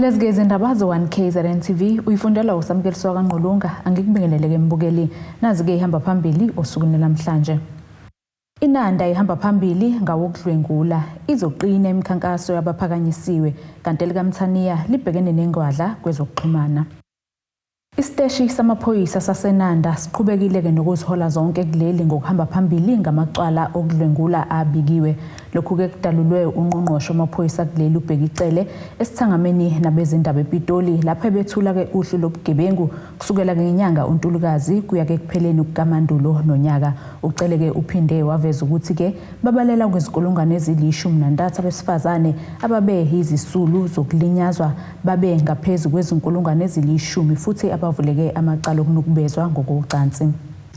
Lezigezi indaba zo1KZNTV uyifundela usamkeliswa kaNgqulunga angikubingeleleke mbukeli nazi ke ihamba phambili osukwini namhlanje. Inanda ihamba phambili Ngokudlwengula.Izoqina imikhankaso yabaphakanyisiwe kanti likaMthaniya libhekene nengwadla kwezokuxhumana. Isiteshi samaphoyisa saseNanda siqhubekile ke nokuzihola zonke kuleli ngokuhamba phambili ngamacala okudlwengula abikiwe. Lokhu ke kudalulwe ungqongqoshe wamaphoyisa kuleli uBhekicele esithangameni nabezindaba ePitoli lapha bethula ke uhlu lobugebengu kusukela ngenyanga uNtulukazi kuya ke kupheleni kukaMandulo nonyaka. Ucele ke uphinde waveza ukuthi ke babalela kwezinkulungwane ezili-13 abesifazane ababe yizisulu zokulinyazwa babe ngaphezulu kwezinkulungwane ezili-10 futhi abavuleke amacala okunukubezwa ngokocansi.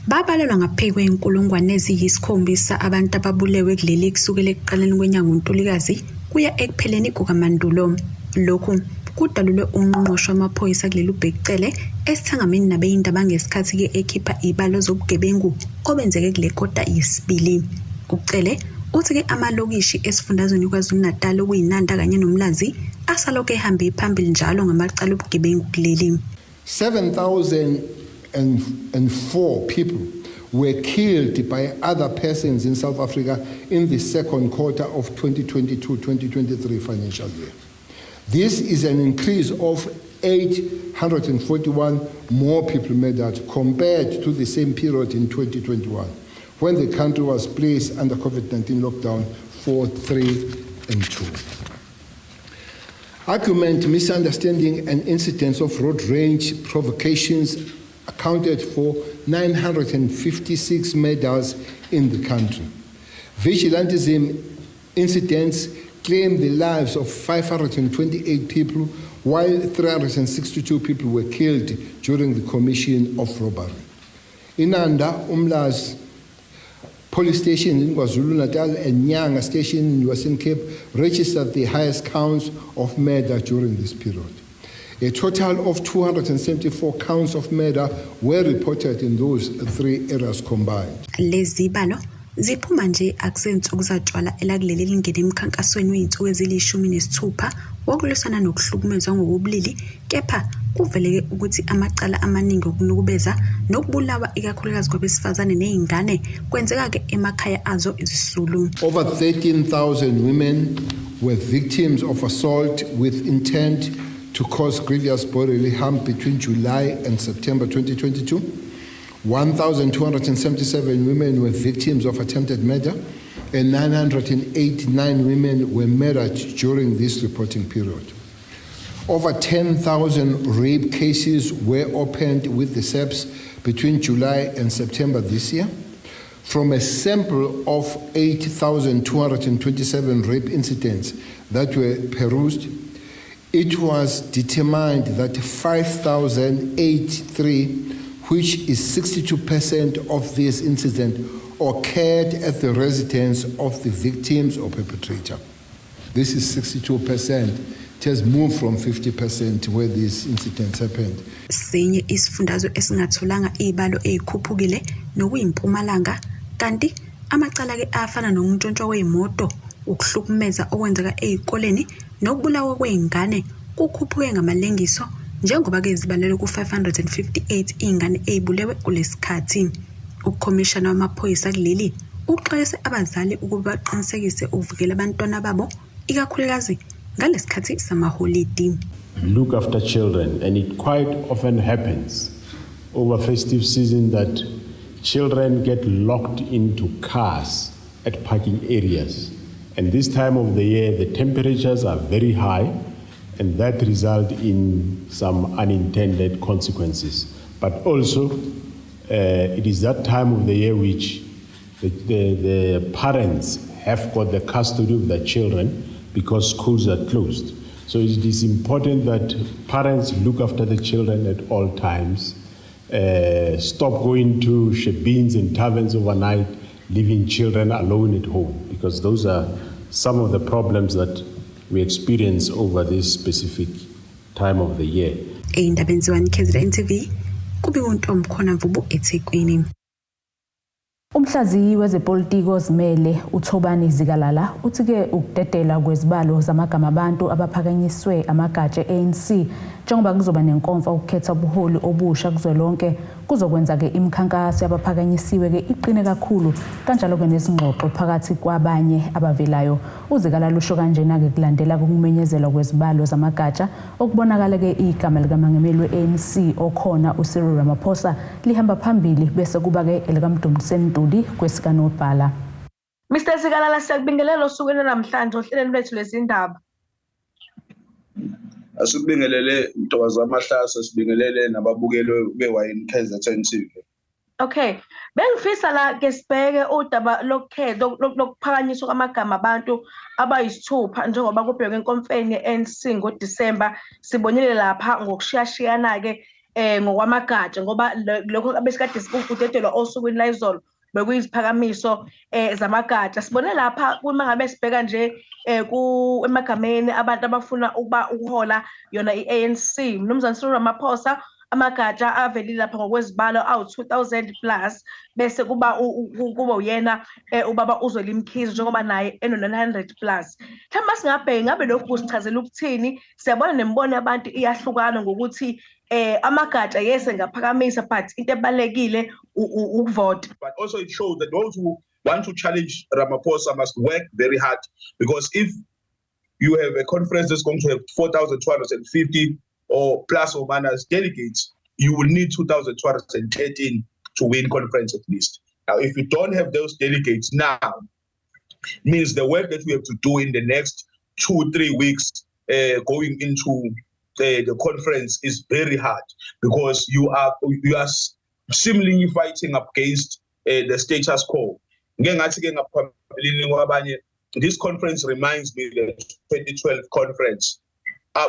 Babalelwa ngaphezulu kwenkulungwane eziyisi-7 abantu ababulewe kuleli kusukela ekuqaleni kwenyanga uNtulukazi kuya ekupheleni kukaMandulo. Lokhu kudalulwe ungqongqoshe wamaphoyisa kuleli uBhekicele esithangameni nabeyindaba ngesikhathi ke ekhipha ibalo zobugebengu obenzeke kule kota yesibili. Ucele uthi ke amalokishi esifundazweni kwaZulu-Natal okuyinanda kanye noMlazi asaloke ehambe phambili njalo ngamacala obugebengu kuleli. 7,004 people were killed by other persons in South Africa in the second quarter of 2022-2023 financial year. This is an increase of 841 more people murdered compared to the same period in 2021, when the country was placed under COVID-19 lockdown for 3 and 2. Argument, misunderstanding and incidents of road rage provocations accounted for 956 murders in the country. Vigilantism incidents claimed the lives of 528 people, while 362 people were killed during the commission of robbery. Inanda, Umlazi Police Station in KwaZulu-Natal and Nyanga Station in Western Cape registered the highest counts of murder during this period. A total of 274 counts of murder were reported in those 3 areas combined. Lezibalo ziphuma nje akusensuku zatshwala elakuleli lingene emkhankasweni weinsuku ezili-16 wokulwisana nokuhlukumezwa ngokobulili, kepha kuveleke ukuthi amacala amaningi okunukubeza nokubulawa ikakhulukazi kwabesifazane nezingane kwenzeka ke emakhaya azo izisulu. Over 13,000 women were victims of assault with intent to cause grievous bodily harm between July and September 2022. 1,277 women were victims of attempted murder, and 989 women were murdered during this reporting period. Over 10,000 rape cases were opened with the SEPs between July and September this year. From a sample of 8,227 rape incidents that were perused, it was determined that 5,083, which is 62% of this incident, occurred at the residence of the victims or perpetrator. This is 62%. It has moved from 50% where these incidents happened. Sinye isifundazo esingatholanga ibalo ezikhuphukile nokuyimpumalanga kanti amacala ke afana nokuntshontsha weimoto, ukuhlukumeza okwenzeka ezikoleni nokubulawa kwezingane kukhuphuke ngamalengiso njengoba ke zibalelwe ku558 ingane ezibulewe kulesikhathi. Ukomishana wamaphoyisa kuleli uxwayise abazali ukuba baqinisekise ukuvikela abantwana babo ikakhulukazi ngalesikhathi samaholidi. Look after children, and it quite often happens over festive season that children get locked into cars at parking areas, and this time of the year the temperatures are very high, and that result in some unintended consequences. But also it is that time of the year which the parents have got the custody of their children because schools are closed. So it is important that parents look after the children at all times, stop going to shebeens and taverns overnight, leaving children alone at home, because those are some of the problems that we experience over this specific time of the year. Indaba zo1KZNTV kubi uNtomkhona Mvubu eThekwini. Umhlaziyi wezepolitiki ozimele uThobani Zikalala uthi-ke ukudedela kwezibalo zamagama abantu abaphakanyiswe amagatsha e-ANC njengoba kuzoba nenkonfa ukukhetha ubuholi obusha kuzwelonke kuzokwenza-ke imikhankaso yabaphakanyisiwe-ke iqine kakhulu kanjalo-ke nezingxoxo phakathi kwabanye abavelayo. uZikalala usho kanjena-ke kulandela kokumenyezelwa kwezibalo zamagatsha okubonakala-ke igama likamongameli we-ANC okhona uCyril Ramaphosa lihamba phambili bese kuba-ke elikaMdumiseni Ntuli kwesikanobhala. Mr. Zikalala, siyakubingelela osukwini namhlanje ohlelweni lwethu lezindaba. Asibingelele Ntokazi Amahlasa, sibingelele nababukeli be-YABAPHAKANYISIWE. Okay, bengifisa la ke sibheke udaba lokuphakanyiswa kwamagama abantu abayisithupha njengoba kubhekwe enkonfeni ye-ANC ngoDisemba. Sibonile lapha ngokushiyashiyana ke ngokwamagatsha ngoba lokho abesikade sikudedelwa osukwini la izolo bekuyiziphakamiso zamagatsha. Sibone lapha uma ngabe sibheka nje emagameni abantu abafuna ukuba ukuhola yona i-ANC. Mnumzane Cyril Ramaphosa amagatsha avelile lapha ngokwezibalo awu-2000 plus bese kuba uyena ubaba uZwelimkhize njengoba naye eno-900 plus. Mhlawumbe singabheka ngabe lokhu kusichazela ukuthini? Siyabona nemibono yabantu iyahlukana ngokuthi amagatsha yese ngaphakamisa but into ebalekile ukuvota. But also it shows that those who want to challenge Ramaphosa must work very hard, because if you have a conference that's going to have 4,250 or plus or minus delegates, you will need 2,213 to win conference at least. Now, if you don't have those delegates now, means the work that we have to do in the next 2-3 weeks going into the conference is very hard, because you are seemingly fighting against the status quo. This conference reminds me of the 2012 conference,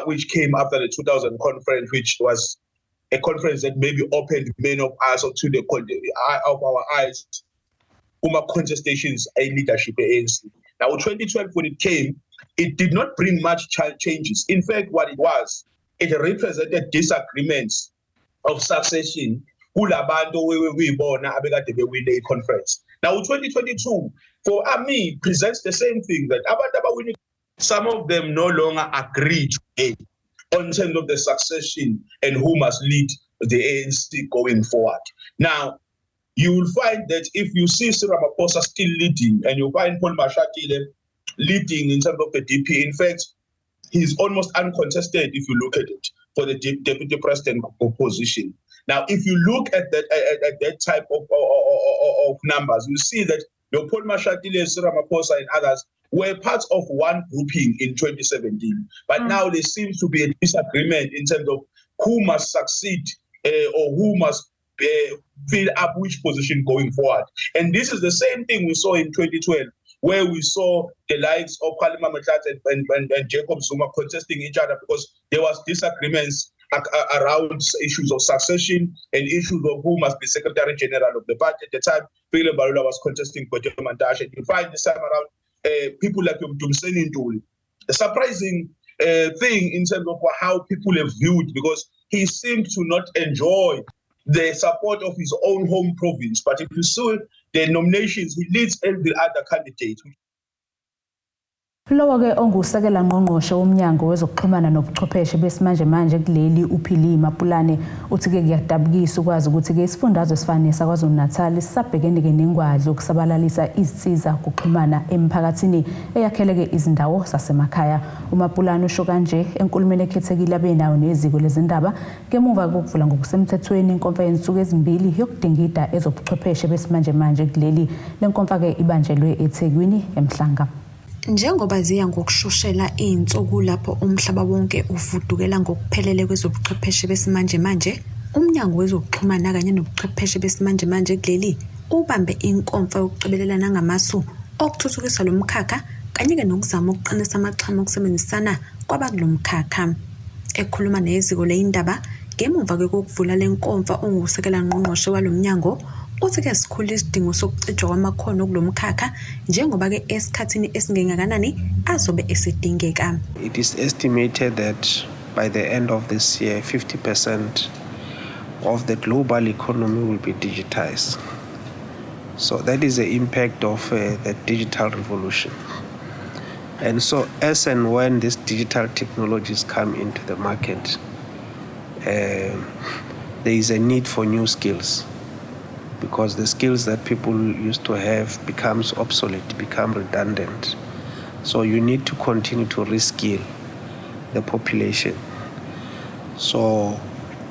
which came after the 2000 conference, which was a conference that maybe opened many of us to the of our eyes contestations in leadership ANC. Now, in 2012, when it came, it did not bring much changes. In fact, what it was, it represented disagreements of succession. We born win a conference. Now, 2022, for me, presents the same thing, that some of them no longer agree today on terms of the succession and who must lead the ANC going forward. Now, you will find that if you see Cyril Ramaphosa still leading, and you find Paul Mashatile leading in terms of the DP, in fact, he's almost uncontested if you look at it for the deputy president position. Now, if you look at that type of numbers, you see that Paul Mashatile, Cyril Ramaphosa, and others were parts of one grouping in 2017. But now there seems to be a disagreement in terms of who must succeed or who must fill up which position going forward. And this is the same thing we saw in 2012, where we saw the likes of Kgalema Motlanthe and Jacob Zuma contesting each other because there was disagreements around issues of succession and issues of who must be Secretary General of the party. At the time, Phile Mbalula was contesting Kojolo Mantashe. And you find this time around people like Mdumiseni Ntuli. A surprising thing in terms of how people have viewed, because he seemed to not enjoy the support of his own home province. But if you saw the nominations, he leads every other candidate. Lowo-ke ongusekela ngqongqoshe womnyango wezokuxhumana nobuchwepheshe besimanje manje kuleli uPhambili Mapulane uthi-ke kuyadabukisa ukwazi ukuthi-ke isifundazwe esifana nesaKwaZulu-Natal sisabhekene-ke nengwadla yokusabalalisa izinsiza kuxhumana emphakathini eyakheleke izindawo zasemakhaya. uMapulane usho kanje enkulumeni ekhethekile abenayo neziko lezindaba ngemuva kokuvula ngokusemthethweni inkonfa yensuku ezimbili yokudingida ezobuchwepheshe besimanje manje kuleli. Le nkonfa-ke ibanjelwe eThekwini eMhlanga. Njengoba ziya ngokushushela izinsuku lapho umhlaba wonke uvudukela ngokuphelele kwezobuchwepheshe besimanje manje, umnyango wezokuxhumana kanye nobuchwepheshe besimanje manje kuleli ubambe inkonfa yokucebelelana ngamasu okuthuthukisa lo mkhakha kanye ke nokuzama ukuqinisa amaxhama okusebenzisana kwabakulomkhakha. Ekhuluma neziko lezindaba ngemuva kokuvula le nkonfa ongusekela ngqongqoshe walomnyango uthi-ke sikhulu isidingo sokucijwa kwamakhono kulomkhakha njengoba ke esikhathini esingengakanani azobe esidingeka. It is estimated that by the end of this year 50% of the global economy will be digitized. So that is the impact of the digital revolution. And so as and when these digital technologies come into the market, there is a need for new skills, because the skills that people used to have becomes obsolete, become redundant. So you need to continue to reskill the population. So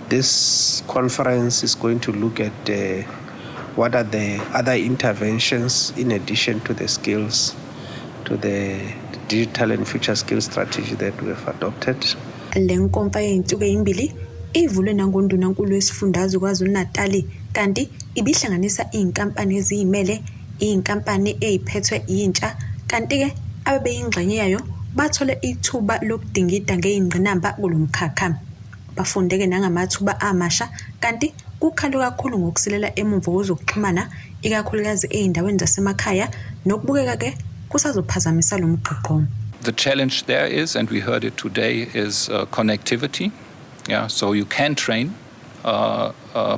this conference is going to look at what are the other interventions in addition to the skills, to the digital and future skills strategy that we have adopted. Le nkomfa yey'nsuku ezimbili ivulwe nangoNdunankulu wesifundazwe KwaZulu-Natal, kanti ibihlanganisa iy'nkampani eziyimele, iy'nkampani eziphethwe yintsha, kanti-ke ababeyingxenye yayo bathole ithuba lokudingida ngey'ngqinamba kulomkhakha. Bafundeke nangamathuba amasha, kanti kukhalu kakhulu ngokusilela emumva kwezokuxhumana, ikakhulukazi ey'ndaweni zasemakhaya, nokubukeka-ke kusazophazamisa lo mgqugqo. The challenge there is, and we heard it today, is connectivity. Yeah, so you can train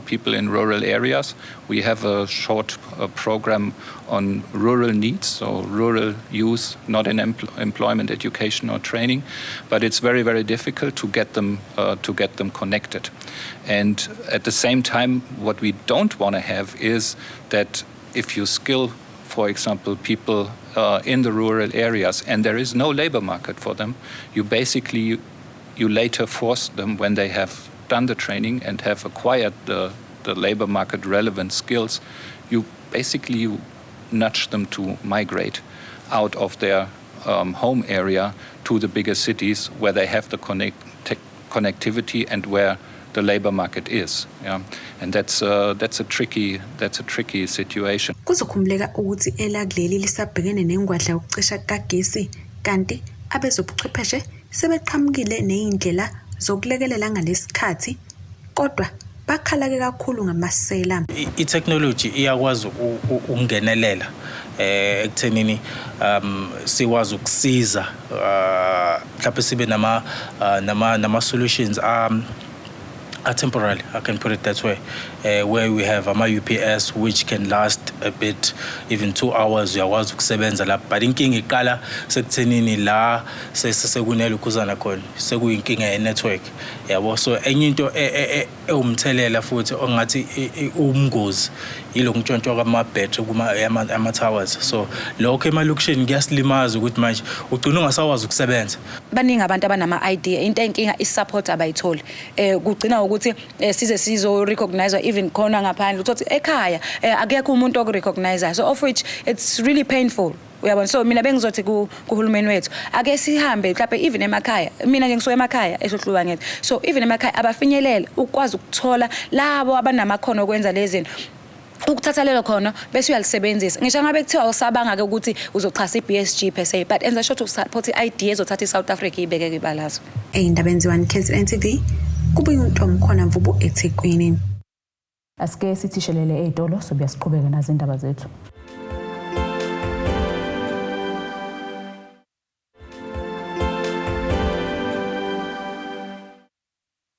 people in rural areas. We have a short program on rural needs, so rural youth, not in employment, education, or training, but it's very, very difficult to get them connected. And at the same time, what we don't want to have is that if you skill, for example, people in the rural areas and there is no labor market for them, you later force them, when they have done the training and have acquired the labor market relevant skills, you basically nudge them to migrate out of their home area to the bigger cities where they have the connectivity and where the labor market is. Yeah, and that's a tricky situation. Kuzokhumbuleka ukuthi elakuleli lisabhekene nengwadla yokucisha kagesi, kanti abezobuchwepheshe sebeqhamukile nezindlela zokulekelela ngalesikhathi, kodwa bakhala-ke kakhulu ngamasela. I-technology iyakwazi ukungenelela ekuthenini sikwazi ukusiza mhlawumbe sibe nama solutions are temporary, I can put it that way, where we have UPS which can last a bit, even 2 hours, uyakwazi ukusebenza lapha. But inkinga iqala sekuthenini la sekunele ukuzana khona, sekuyinkinga ye-network, yabo. So enye into ewumthelela futhi ongathi umngozi yilokhu ntshontshwa kwama-battery ama-towers. So lokho emalokishini kuyasilimaza ukuthi manje ugcina ungasawazi ukusebenza. Baningi abantu abanama-idea, into enkinga is-support abayitholi. Kugcina ukuthi size sizo-recognize even khona ngaphandle, ukuthi ekhaya akekho umuntu oku-recognize, so of which it's really painful. Uyabona, so mina bengizothi kuhulumeni wethu ake sihambe mhlawumbe even emakhaya, mina nje ngisuka emakhaya esohluka ngethu, so even emakhaya abafinyelela ukwazi ukuthola labo abanamakhono okwenza lezi zinto, ukuthatha lelo khono bese uyalisebenzisa. Ngisho ngabe kuthiwa usabanga-ke ukuthi uzochasa i-BSG per se, but enza sure ukusupport i-idea ezothatha i-South Africa ibeke kwibalazo. Ey'ndabeni ze-1KZNTV kubuye uNtomkhona Mvubu eThekwini. Asike sithishelele ey'tolo sobuya siqhubeke nazo indaba zethu.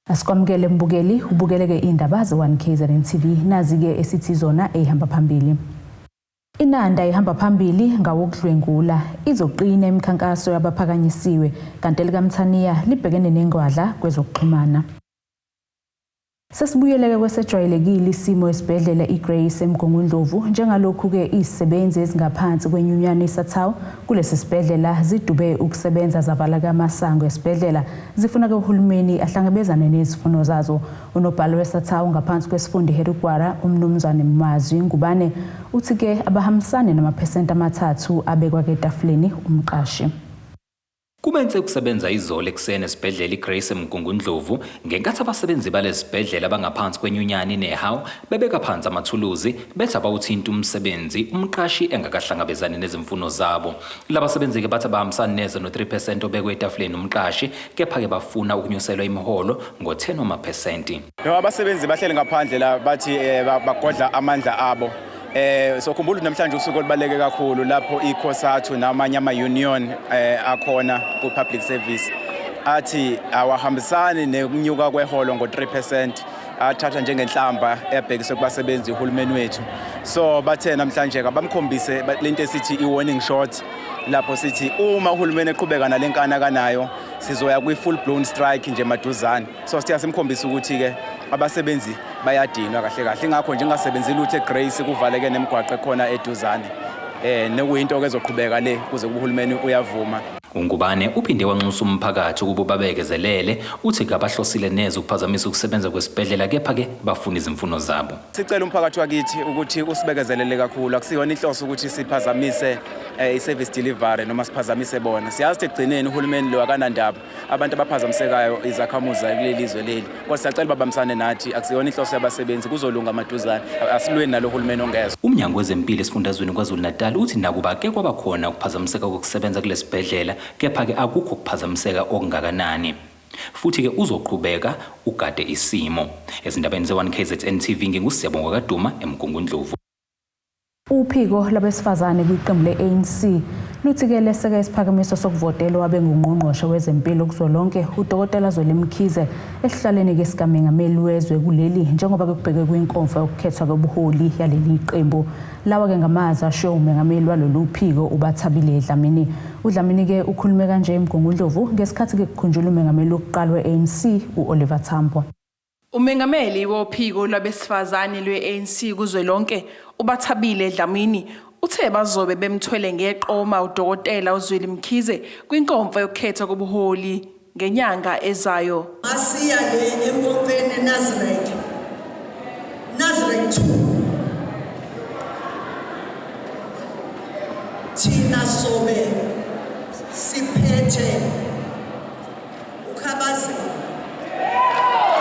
Asikwamukele mbukeli, ubukeleke indaba ze-1KZNTV, nazi-ke esithi zona ehamba phambili. Inanda ihamba phambili ngawokudlwengula izoqina imikhankaso yabaphakanyisiwe, kanti likaMthaniya libhekene nengwadla kwezokuxhumana. Sesibuyeleke kwesejwayelekile isimo esibhedlela iGrace eMgungundlovu, njengalokhu-ke izisebenzi ezingaphansi kwenyunyana iSathawu kulesi sibhedlela zidube ukusebenza zavala kamasango esibhedlela, zifuna-ke uhulumeni ahlangabezane nezifuno zazo. Unobhala weSathawu ngaphansi kwesifundo iHerugwara uMnumzane Mazwi Ngubane uthi-ke abahambisane namaphesenti 3 abekwa ketafuleni umqashi. Kubenze ukusebenza izolo ekuseni esibhedlela iGrace eMgungundlovu ngenkathi abasebenzi balesibhedlela bangaphansi kwenyunyana iNehawu bebeka phansi amathuluzi bethi abawuthinta umsebenzi umqashi engakahlangabezani nezimfuno zabo. Labasebenzi-ke bathi abahambisana neze no-3% obekwe etafuleni umqashi, kepha-ke bafuna ukunyuselwa imiholo ngo-10%. Abasebenzi bahleli ngaphandle la bathi bagodla amandla abo. So khumbula namhlanje usuku olubaleke kakhulu lapho ikhosathu namanye ama-union akhona ku-public service athi awahambisani nekunyuka kweholo ngo-3%. athatha njengenhlamba ebhekise kubasebenzi uhulumeni wethu. So bathe namhlanje abamkhombise lento esithi i-warning shot lapho sithi uma uhulumeni eqhubeka nalenkana kanayo sizoya kwi-full blown strike nje maduzane. So siya simkhombisa ukuthi ke abasebenzi bayadinwa kahle kahle ingakho nje ingasebenzi lutho eGrace kuvaleke nemigwaqo ekhona eduzane. Nekuyinto kezoqhubeka le kuze uhulumeni uyavuma. uNgubane uphinde wanxusa umphakathi ukuba babekezelele uthi kabahlosile neze ukuphazamisa ukusebenza kwesibhedlela kepha ke bafuna izimfuno zabo. Sicela umphakathi wakithi ukuthi usibekezelele kakhulu akusiyona inhloso ukuthi siphazamise i-service delivery noma siphazamise bona. Siyazi egcineni uhulumeni lo akanandaba abantu abaphazamisekayo izakhamuzi kulelizwe leli. Kodwa siyacela babambisane nathi akusiyona inhloso yabasebenzi kuzolunga maduzane asilweni nalo uhulumeni ongezwe. Umnyango wezempilo esifundazweni KwaZulu-Natal uthi nakuba ke kwaba khona ukuphazamiseka kokusebenza kulesibhedlela kepha ke akukho ukuphazamiseka okungakanani futhi ke uzoqhubeka ugade isimo. Ezindabeni ze1KZNTV ngingusiyabonga kaduma eMgungundlovu. Uphiko labesifazane kwiqembu le-ANC luthi-ke leseka isiphakamiso sokuvotela wabe ngungqongqoshe wezempilo kuzwelonke uDokotela Zwelimkhize esihlaleni kesikaMengameli wezwe kuleli njengoba kubhekwe kwinkonfa yokukhethwa kobuholi yaleli qembu. Lawa-ke ngamazi asho umengameli walolu phiko uBaThabile Dlamini. uDlamini-ke ukhulume kanje eMgungundlovu ngesikhathi-ke kukhunjulwa umengameli wokuqala we-ANC u-Oliver Tambo. Umengameli wophiko lwabesifazane lwe-ANC kuzwelonke uBaThabile Dlamini uthe bazobe bemthwele ngeqoma uDokotela uZwelimkhize kwinkonfa yokukhethwa kobuholi ngenyanga ezayo. Asiya le enkonfeni Nazareth 2 thina sobe siphethe ukhabazela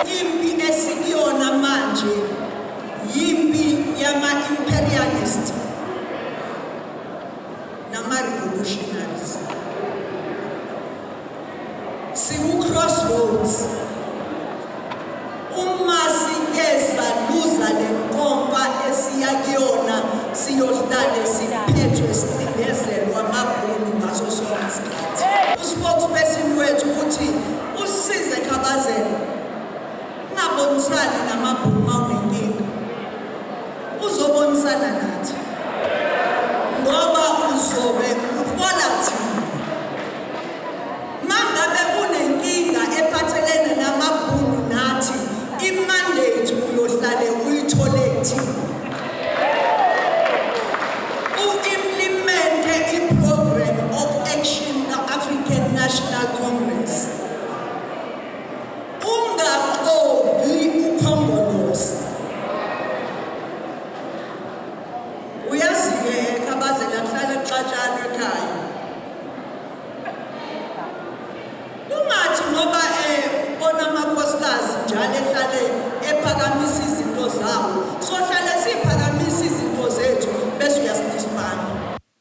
impi esikuyona manje yimpi yama-imperialist nama-revolutionaries. Siku-crossroads uma siyeza luza le nkomfa esiya kuyona siyohlale siphethwe sicindezelwa amabhunu ngaso sonke isikhathi. Uspokesperson wethu uthi usize Khabazela ungabonisani namabhunu mawunenkinga uzobonisana nathi ngoba uzobe ufola thina mangabe kunenkinga ephathelene namabhunu nathi imandate uyohlale uyithole thina u-implemente i-program of action ka-African National Congress ungaqovi ukhongolose. Uyazi-ke Khabazela kuhlala exatshanwe ekhaya kungathi ngoba bona amakhosikazi njalo ehlale ephakamisa izinto zawo sohlale siphakamisa izinto zethu bese uyasidisipana.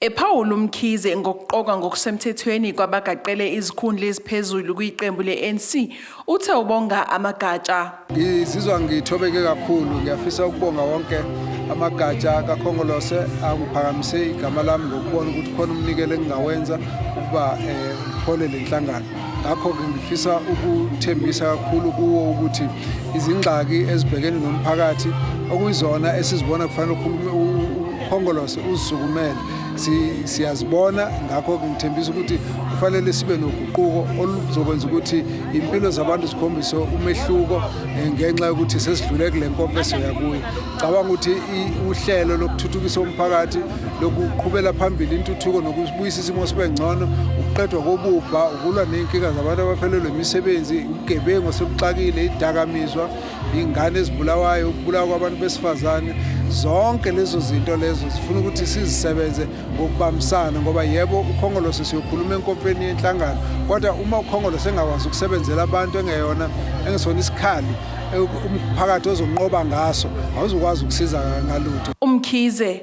Ephawula uMkhize ngokuqoka ngokusemthethweni kwabagaqele izikhundla eziphezulu kwiqembu le-ANC uthe ubonga amagatsha. Ngizizwa ngithobeke kakhulu ngiyafisa ukubonga wonke amagatsha kakhongolose akuphakamise igama lami ngokubona ukuthi khona umnikelo engingawenza ukuba ngihole le nhlangano. Ngakho ngifisa ukuthembisa kakhulu kuwo ukuthi izingxaki ezibhekene nomphakathi okuyizona esizibona kufanele ukhongolose uzisukumele siyazibona. Ngakho ngithembisa ukuthi kufanele sibe noguquko oluzokwenza ukuthi impilo zabantu zikhombise umehluko ngenxa yokuthi sesidlule kule nkonfa esiya kuyo. Cabanga ukuthi uhlelo lokuthuthukisa umphakathi lokuqhubela phambili intuthuko nokubuyisa isimo sibe ngcono ukuqedwa kobubha ukulwa nenkinga zabantu abaphelelwe imisebenzi ubugebengu osebuxakile idakamizwa ingane ezibulawayo ukubulawa kwabantu besifazane zonke lezo zinto lezo zifuna ukuthi sizisebenze ngokubambisana ngoba yebo ukhongolose siyokhuluma enkonfeni yenhlangano kodwa uma ukhongolose engakwazi ukusebenzela abantu engesona isikhali umphakathi ozonqoba ngaso awuzukwazi ukusiza ngalutho. uMkhize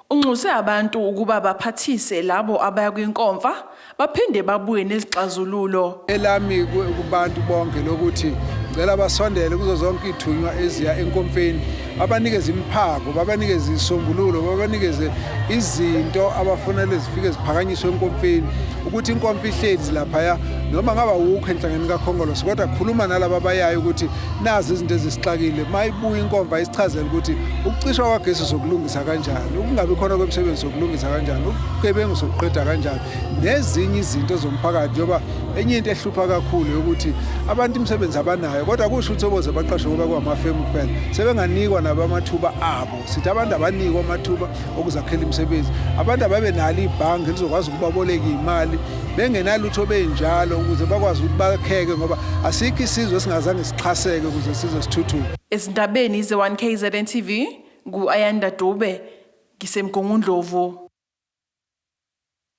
unxuse abantu ukuba baphathise labo abaya kwinkonfa baphinde babuye nezixazululo. Elami kubantu bonke lokuthi ngicela basondele kuzo zonke ithunywa eziya enkonfeni babanikeze imphako, babanikeze isombululo, babanikeze izinto abafanele zifike ziphakanyiswe enkompeni ukuthi inkomfa ihlezi lapha noma ngaba ukho enhlangeni kakhongolose kodwa khuluma nalabo abayayo ukuthi nazi izinto ezisixakile mayibuya inkomfa isichazela ukuthi ukucishwa kwagesi sokulungisa kanjani, ukungabi khona kwemisebenzi sokulungisa kanjani, ubugebengu sokuqeda kanjani nezinye izinto zomphakathi njengoba enye into ehlupha kakhulu ukuthi abantu imisebenzi abanayo kodwa kusho ukuthi oboze baqashwe ngoba kwamafemu kuphela sebenganikwa nabamathuba abo. Sithi abantu abanikwa amathuba okuzakhela imisebenzi, abantu ababe nalo ibhange lizokwazi ukubaboleka imali bengenalutho benjalo ukuze bakwazi ukuthi bakheke ngoba asikho isizwe esingazange sixhaseke ukuze size sithuthuke. Ezindabeni ze1KZNTV Inanda Dube ngisemgungundlovu.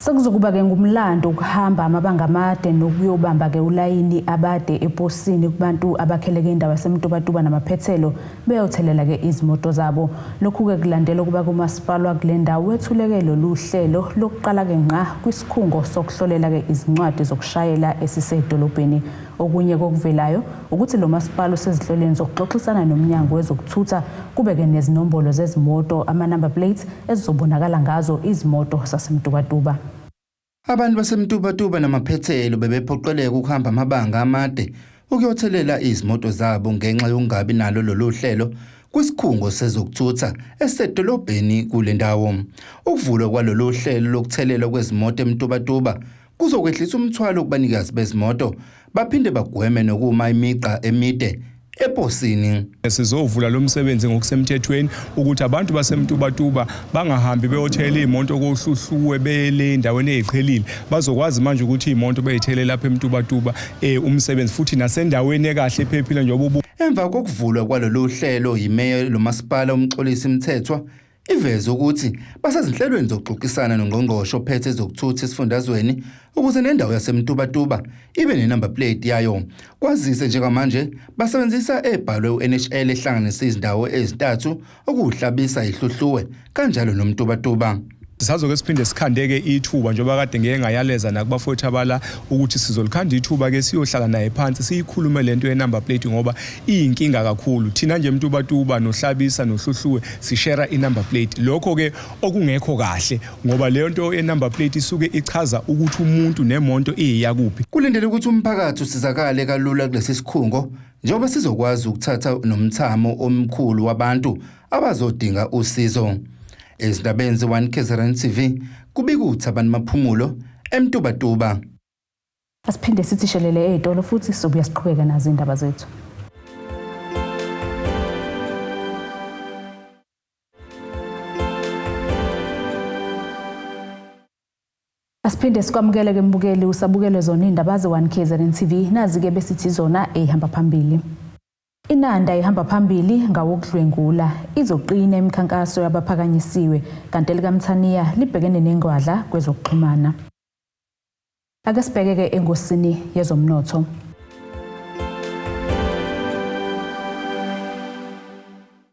Sekuzokuba ke ngumlando ukuhamba amabanga amade nokuyobamba ke ulayini abade eposini kubantu abakheleke indawo yasemtubatuba namaphethelo beyothelela ke izimoto zabo. Lokhu ke kulandela kuba kumasipala kule ndawo wethulekelo luhlelo lokuqala ke ngqa kwisikhungo sokuhlolela ke izincwadi zokushayela esisedolobheni. Okunye kokuvelayo ukuthi lo masipala usezihloleni zokuxoxisana nomnyango wezokuthutha kube ke nezinombolo zezimoto ama-number plates ezizobonakala ngazo izimoto zasemtubatuba. Abantu basemtubatuba namaphethelo bebephoqeleka ukuhamba amabanga amade ukuyothelela izimoto zabo ngenxa yokungabi nalo lolu hlelo kwisikhungo sezokuthutha esisedolobheni kule ndawo. Ukuvulwa kwalolu hlelo lokuthelela kwezimoto emtubatuba kuzokwehlisa umthwalo kubanikazi bezimoto baphinde bagweme nokuma imigqa emide eposini. Sizovula lo msebenzi ngokusemthethweni ukuthi abantu basemtubatuba bangahambi beyothela imoto kohluhluwe bele endaweni eziqhelile, bazokwazi manje ukuthi imoto beyithele lapha emtubatuba umsebenzi futhi nasendaweni ekahle ephephile njengoba. Emva kokuvulwa kwalolu hlelo imeya lomasipala umxolisi Mthethwa iveza ukuthi basezinhlelweni zokuxoxisana nongqongqoshe ophethe ezokuthutha esifundazweni ukuze nendawo yasemtubatuba ibe ne-number plate yayo. Kwazise njengamanje basebenzisa ebhalwe u-NHL ehlanganisa izindawo ezintathu okuhlabisa ihluhluwe kanjalo nomtubatuba. Sisazoke siphinde sikhandeke ithuba njengoba kade ngeke ngayaleza nakubafowethu abala ukuthi sizolikhanda ithuba ke siyohlala naye phansi siyikhulume lento ye-number plate ngoba iyinkinga kakhulu. Thina nje emtubatuba nohlabisa nohluhluwe sishare i-number plate. Lokho ke okungekho kahle ngoba leyo nto ye-number plate isuke ichaza ukuthi umuntu nemonto iyakuphi. Kulindele ukuthi umphakathi usizakale kalula kulesi sikhungo njengoba sizokwazi ukuthatha nomthamo omkhulu wabantu abazodinga usizo. Ezindabeni ze1KZNTV kubika ukuthi abantu maphumulo emtubatuba. Asiphinde sithishelele ezitolo futhi sobuya siqhubeka nazo indaba zethu. Asiphinde sikwamukele ke mbukeli usabukele zona indaba ze1KZNTV nazi ke besithi zona ehamba phambili. Inanda ihamba phambili Ngokudlwengula.Izoqina imikhankaso yabaphakanyisiwe kanti likaMthaniya libhekene nengwadla kwezokuxhumana. Ake sibheke ke engosini yezomnotho.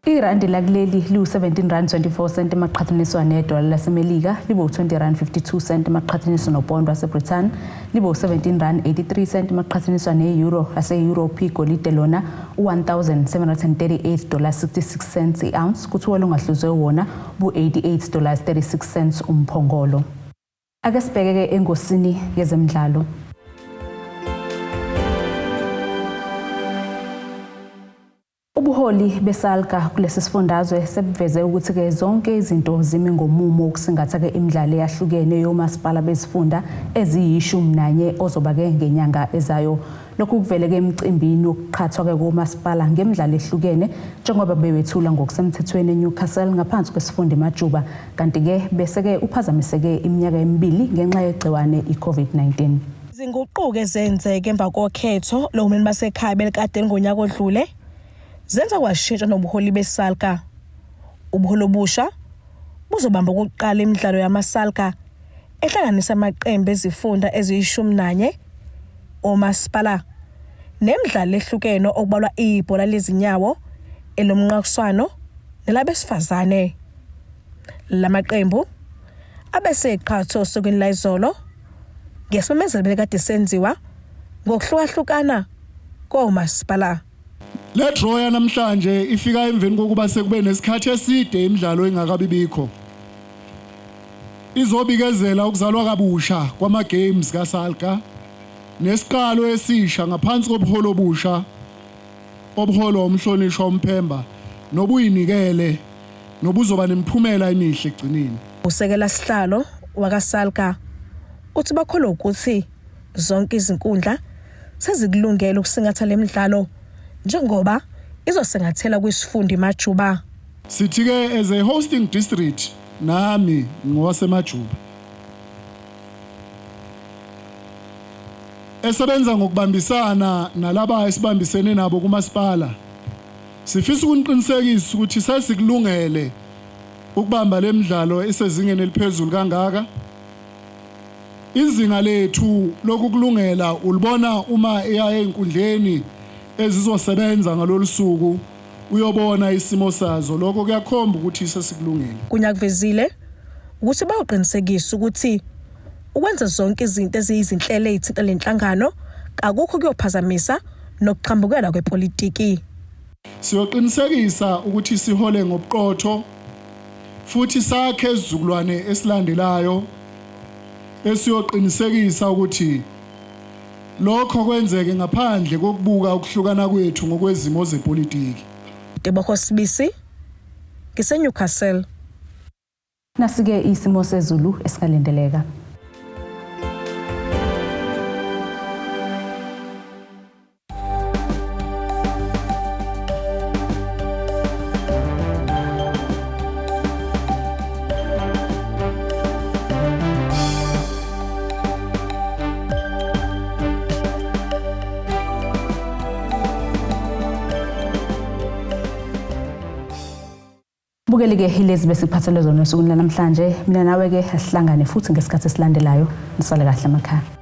Irandi lakuleli liwu-17.24 emaqhathaniswa nedola laseMelika, libu-20.52 emaqhathaniswa nopondo waseBritain, libu-17.83 emaqhathaniswa ne-euro ase-Europe. Igolide lona $1,738.66 i-ounce, kuthi olungahluzwe wona bu-$88.36 umphongolo. Ake sibheke ke engosini yezemidlalo. Ubuholi besalka kulesi sifundazwe sebuveze ukuthi ke zonke izinto zimi ngomumo ukusingatha ke imidlalo eyahlukene yomasipala bezifunda eziyi11 ozoba ke ngenyanga ezayo. Lokhu kuvele ke emcimbini wokuqhathwa ke komasipala ngemidlalo ehlukene njengoba bewethula ngokusemthethweni eNewcastle ngaphansi kwesifunda eMajuba, kanti ke bese ke uphazamiseke iminyaka emibili ngenxa yegciwane iCovid-19. Izinguquko ezenzeke emva kokhetho lohulumeni basekhaya belikade ngonyaka odlule zenza kwashintsha nobuholi besalka. Ubuholi obusha buzobamba ukuqala imidlalo yamasalka ehlanganisa amaqembu ezifunda eziyi11 omasipala nemidlalo ehlukene okubalwa ibhola lezinyawo, elomnqakiswano nelabesifazane. Lamaqembu abeseqhatho sokweni la izolo ngesimemezelo bekade senziwa ngokuhlukahlukana komasipala. Le draw yanamhlanje ifika emveni kokuba sekube nesikhathi eside imidlalo engakabibikho. Izobikezela ukuzalwa kabusha kwama games kaSalka nesiqalo esisha ngaphansi kobuholo obusha obuholo umhlonishwa umphemba nobuyinikele nobuzoba nemphumela emihle egcineni. Usekela sihlalo wakaSalka uthi bakholwa ukuthi zonke izinkundla sezikulungela ukusingatha lemidlalo njengoba izosengathela kwisifundo iMajuba. Sithi ke as a hosting district nami ngowasemajuba esebenza ngokubambisana nalaba esibambisene nabo kumasipala. Sifisa ukuniqinisekisa ukuthi sesikulungele ukubamba lemidlalo esezingeni eliphezulu kangaka. Izinga lethu lokukulungela ulibona uma eya enkundleni ezizosebenza ngalolu suku uyobona isimo sazo. Lokho kuyakhomba ukuthi sesikulungele. Kunyakuvezile ukuthi bayoqinisekisa ukuthi ukwenza zonke izinto eziyizinhlelo ezithinta lenhlangano akukho kuyophazamisa nokuqhambukela kwepolitiki. Siyoqinisekisa ukuthi sihole ngobuqotho futhi sakhe izizukulwane esilandelayo esiyoqinisekisa ukuthi lokho kwenzeke ngaphandle kokubuka ukuhlukana kwethu ngokwezimo zepolitiki. Deboko Sibisi ngiseNewcastle. Nasike isimo sezulu esikalendeleka. Bukelike hilezi besiphathele zona esukwini namhlanje. Mina nawe ke asihlangane futhi ngesikhathi esilandelayo. Nisale kahle emakhaya.